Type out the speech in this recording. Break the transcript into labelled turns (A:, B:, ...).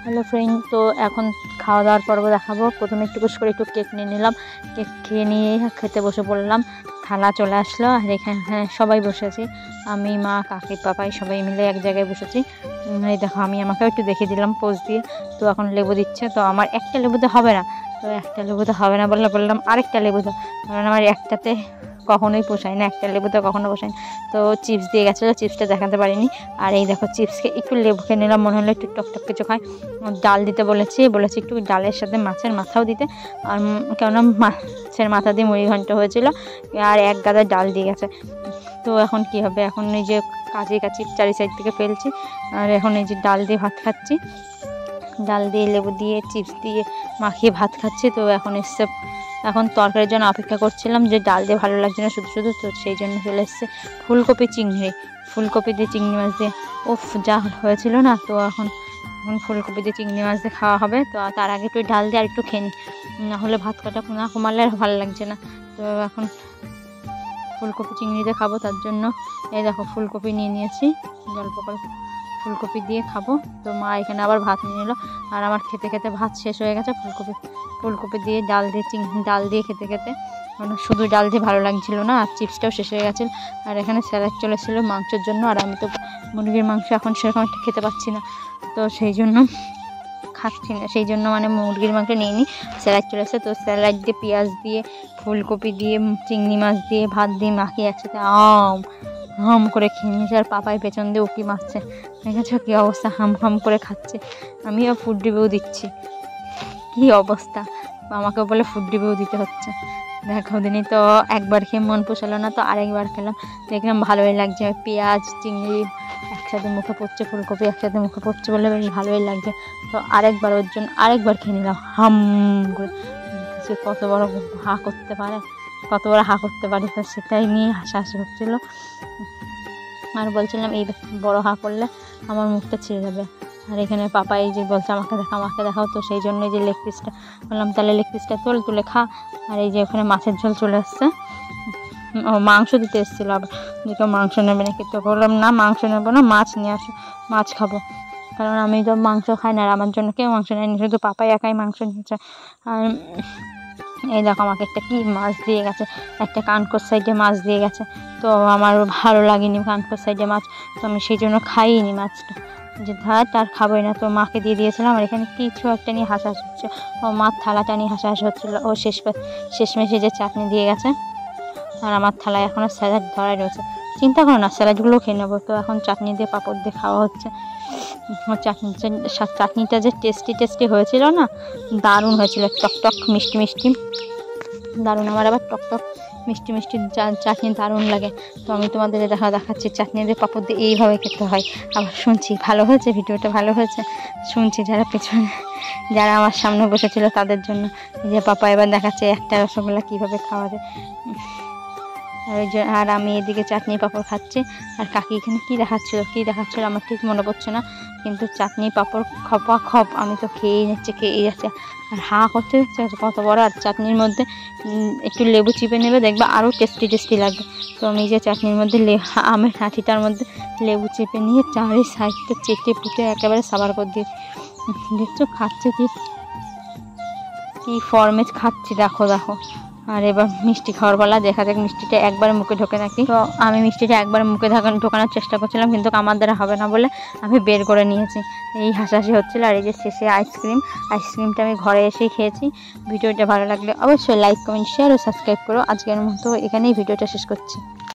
A: Hello friend, তো এখন খাওয়া দাওয়ার পর্ব দেখাবো। প্রথমে একটু করে একটু কেক নিয়ে নিলাম। কেক খেয়ে নিয়ে খেতে বসে পড়লাম। থালা চলে আসলো আর এখানে সবাই বসেছি, আমি, মা, কাকি, পাপাই সবাই মিলে এক জায়গায় বসেছি। এই দেখো, আমি আমাকেও একটু দেখিয়ে দিলাম পোজ দিয়ে। তো এখন লেবু দিচ্ছে, তো আমার একটা লেবুতে হবে না, তো একটা লেবুতে হবে না বললাম আরেকটা লেবু দাও, কারণ আমার একটাতে কখনোই পোষায় না, একটা লেবুতে কখনো পোষায় না। তো চিপস দিয়ে গেছিলো, চিপসটা দেখাতে পারিনি। আর এই দেখো, চিপসকে একটু লেবু খেয়ে নিলাম, মনে হলো একটু টকটক কিছু খায়। ডাল দিতে বলেছি একটু ডালের সাথে মাছের মাথাও দিতে, আর কেননা মাছের মাথা দিয়ে মুড়ি ঘন্ট হয়েছিল, আর এক গাদা ডাল দিয়ে গেছে। তো এখন কি হবে, এখন এই যে কাঁচি চারি সাইড থেকে ফেলছি, আর এখন এই যে ডাল দিয়ে ভাত খাচ্ছি, ডাল দিয়ে লেবু দিয়ে চিপস দিয়ে মাখিয়ে ভাত খাচ্ছি। তো এখন তরকারির জন্য অপেক্ষা করছিলাম, যে ডাল দিয়ে ভালো লাগছে না শুধু, তো সেই জন্য চলে এসছে ফুলকপি দিয়ে চিংড়ি মাছ দিয়ে। যা হয়েছিল না, তো এখন ফুলকপি দিয়ে চিংড়ি মাছ দিয়ে খাওয়া হবে। তো তার আগে একটু ডাল দিয়ে আর একটু খেয়ে নিই, নাহলে ভাত কটা না কমালে আর ভালো লাগছে না। তো এখন ফুলকপি চিংড়ি দিয়ে খাবো, তার জন্য এই দেখো ফুলকপি নিয়ে নিয়েছি, জল করে ফুলকপি দিয়ে খাবো। তো মা এখানে আবার ভাত নিয়ে নিল, আর আমার খেতে খেতে ভাত শেষ হয়ে গেছে। ফুলকপি দিয়ে ডাল দিয়ে খেতে শুধু ডাল দিয়ে ভালো লাগছিল না, আর চিপসটাও শেষ হয়ে গেছে। আর এখানে স্যালাড চলেছিল মাংসের জন্য, আর আমি তো মুরগির মাংস এখন সেরকম একটা খেতে পাচ্ছি না, তো সেই জন্য খাচ্ছি না, সেই জন্য মানে মুরগির মাংস নিয়ে নিই। স্যালাড চলে এসেছে, তো স্যালাড দিয়ে পেঁয়াজ দিয়ে ফুলকপি দিয়ে চিংড়ি মাছ দিয়ে ভাত দিয়ে মাখিয়ে একসাথে হাম করে খেয়ে নিয়েছে। আর পাপাই পেছন দিয়ে উকি মারছে, দেখেছো কী অবস্থা, হাম করে খাচ্ছে। আমিও ফুড রিভিউ দিচ্ছি, কী অবস্থা, আমাকেও বলে ফুড রিভিউ দিতে হচ্ছে। দেখো দিনই তো একবার খেয়ে মন পোষালো না, তো আরেকবার খেলাম, দেখলাম ভালোই লাগছে। পেঁয়াজ চিংড়ি একসাথে মুখে পড়ছে, ফুলকপি একসাথে মুখে পড়ছে বলে বেশ ভালোই লাগছে। তো আরেকবার খেয়ে নিলাম হাম করে। সে কত বড় হা করতে পারে, তো সেটাই নিয়ে হাসাহাসি হচ্ছিলো। আর বলছিলাম এই বড় হা করলে আমার মুখটা ছিঁড়ে যাবে। আর এখানে পাপা এই যে বলছে আমাকে দেখাও, তো সেই জন্য এই যে লেগ পিসটা বললাম, তাহলে লেগ পিসটা তুলে খা। আর এই যে ওখানে মাছের ঝোল চলে এসছে, মাংস দিতে এসেছিলো আবার, যে কেউ মাংস নেবে নাকি, তো বললাম না মাংস নেবো না, মাছ নিয়ে আসো, মাছ খাবো, কারণ আমি তো মাংস খাই না, আর আমার জন্য কেউ মাংস নেয়নি, শুধু পাপাই একাই মাংস নিয়েছে। আর এই দেখো আমাকে একটা কি মাছ দিয়ে গেছে, একটা কানকোর সাইডে মাছ দিয়ে গেছে, তো আমার ভালো লাগেনি কানকোর সাইডে মাছ, তো আমি সেই জন্য খাইনি মাছটা, যে তার খাবোই না, তো মাকে দিয়ে দিয়েছিলাম। আর এখানে কিছু একটা নিয়ে হাসাহাসি হচ্ছে, ও মার থালাটা নিয়ে হাসাহাসি হচ্ছিলো। ও শেষমেশে যে চাটনি দিয়ে গেছে, আর আমার থালায় এখনও স্যালাড ধরাই রয়েছে। চিন্তা করো না, স্যালাডগুলো খেয়ে নেবো। তো এখন চাটনি দিয়ে পাঁপড় দিয়ে খাওয়া হচ্ছে। চাটনিটা যে টেস্টি হয়েছিল না, দারুণ হয়েছিল, টকটক মিষ্টি দারুণ। আমার আবার টকটক মিষ্টি চাটনি দারুণ লাগে। তো আমি তোমাদের দেখাচ্ছি চাটনি দিয়ে পাঁপড় দিয়ে এইভাবে খেতে হয়। আবার শুনছি ভালো হয়েছে, ভিডিওটা ভালো হয়েছে, শুনছি যারা আমার সামনে বসেছিল তাদের জন্য। এই যে পাপা এবার দেখাচ্ছে একটা রসগোল্লা কীভাবে খাওয়া যায়। আর আমি এদিকে চাটনি পাঁপড় খাচ্ছি, আর কাকি এখানে কী দেখাচ্ছিল আমার ঠিক মনে পড়ছে না, কিন্তু চাটনি পাঁপড় খপ আমি তো খেয়েই যাচ্ছে, আর হা করতে দেখছে কত বড়। আর চাটনির মধ্যে একটু লেবু চিপে নেবে, দেখবে আরও টেস্টি লাগবে। তো আমি যে চাটনির মধ্যে আমের হাঁটিটার মধ্যে লেবু চেপে নিয়ে চারি সাইডটা চেটে পুটে একেবারে সাবার করে দিয়ে দেখছো খাচ্ছে কি ফর্মে খাচ্ছি, দেখো। আর এবার মিষ্টি খাওয়ার পালা, দেখা যাক মিষ্টিটা একবার মুখে ঢোকে নাকি। তো আমি মিষ্টিটা একবার মুখে ঢোকানোর চেষ্টা করছিলাম, কিন্তু আমার দ্বারা হবে না বলে আমি বের করে নিয়েছি। এই হাসাহাসি হচ্ছিলো। আর এই যে শেষে আইসক্রিমটা আমি ঘরে এসেই খেয়েছি। ভিডিওটা ভালো লাগলে অবশ্যই লাইক কমেন্ট শেয়ার ও সাবস্ক্রাইব করো। আজকের মতো এখানেই ভিডিওটা শেষ করছি।